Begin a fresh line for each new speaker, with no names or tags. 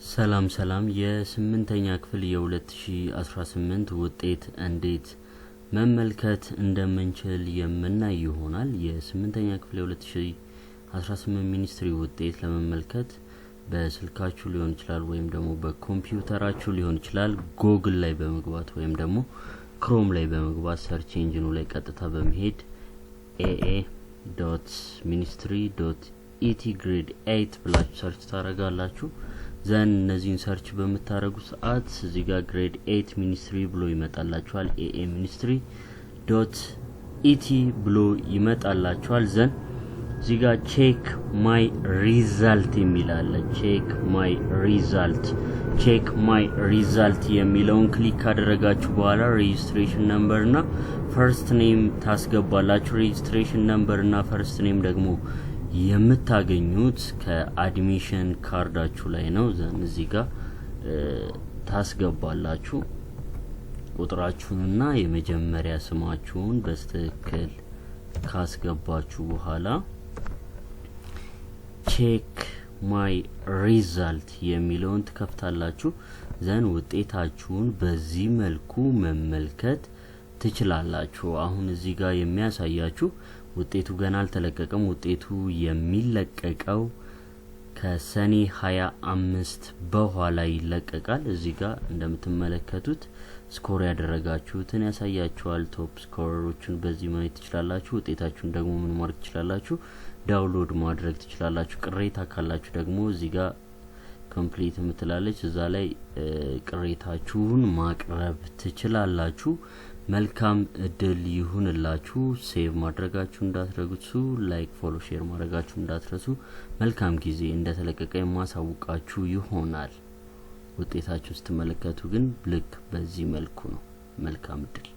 ሰላም የስምንተኛ ክፍል የ2018 ውጤት እንዴት መመልከት እንደምንችል የምናይ ይሆናል። የስምንተኛ ክፍል የ2018 ሚኒስትሪ ውጤት ለመመልከት በስልካችሁ ሊሆን ይችላል ወይም ደግሞ በኮምፒውተራችሁ ሊሆን ይችላል ጉግል ላይ በመግባት ወይም ደግሞ ክሮም ላይ በመግባት ሰርች ኢንጂኑ ላይ ቀጥታ በመሄድ aa.ministry.et grade 8 ብላችሁ ሰርች ታረጋላችሁ። ዘን እነዚህን ሰርች በመታረጉ ሰዓት እዚህ ጋር grade 8 ministry ብሎ ይመጣላችኋል። aa.ministry.et ብሎ ይመጣላችኋል። ዘን እዚህ ጋር check my result የሚላል check my result የሚለውን ክሊክ ካደረጋችሁ በኋላ registration number እና first name ታስገባላችሁ። registration number እና first name ደግሞ የምታገኙት ከአድሚሽን ካርዳችሁ ላይ ነው። ዘን እዚህ ጋር ታስገባላችሁ ቁጥራችሁንና የመጀመሪያ ስማችሁን በትክክል ካስገባችሁ በኋላ check my result የሚለውን ትከፍታላችሁ። ዘን ውጤታችሁን በዚህ መልኩ መመልከት ትችላላችሁ። አሁን እዚህ ጋር የሚያሳያችሁ ውጤቱ ገና አልተለቀቀም። ውጤቱ የሚለቀቀው ከሰኔ 25 በኋላ ይለቀቃል። እዚህ ጋር እንደምትመለከቱት ስኮር ያደረጋችሁትን ያሳያችኋል። ቶፕ ስኮረሮችን በዚህ ማየት ትችላላችሁ። ውጤታችሁን ደግሞ ምን ማድረግ ትችላላችሁ? ዳውንሎድ ማድረግ ትችላላችሁ። ቅሬታ ካላችሁ ደግሞ እዚህ ጋር ኮምፕሊት የምትላለች እዛ ላይ ቅሬታችሁን ማቅረብ ትችላላችሁ። መልካም እድል ይሁንላችሁ። ሴቭ ማድረጋችሁ እንዳትረሱ፣ ላይክ ፎሎ ሼር ማድረጋችሁ እንዳትረሱ። መልካም ጊዜ። እንደተለቀቀ ማሳውቃችሁ ይሆናል። ውጤታችሁ ስትመለከቱ ግን ልክ በዚህ መልኩ ነው። መልካም እድል።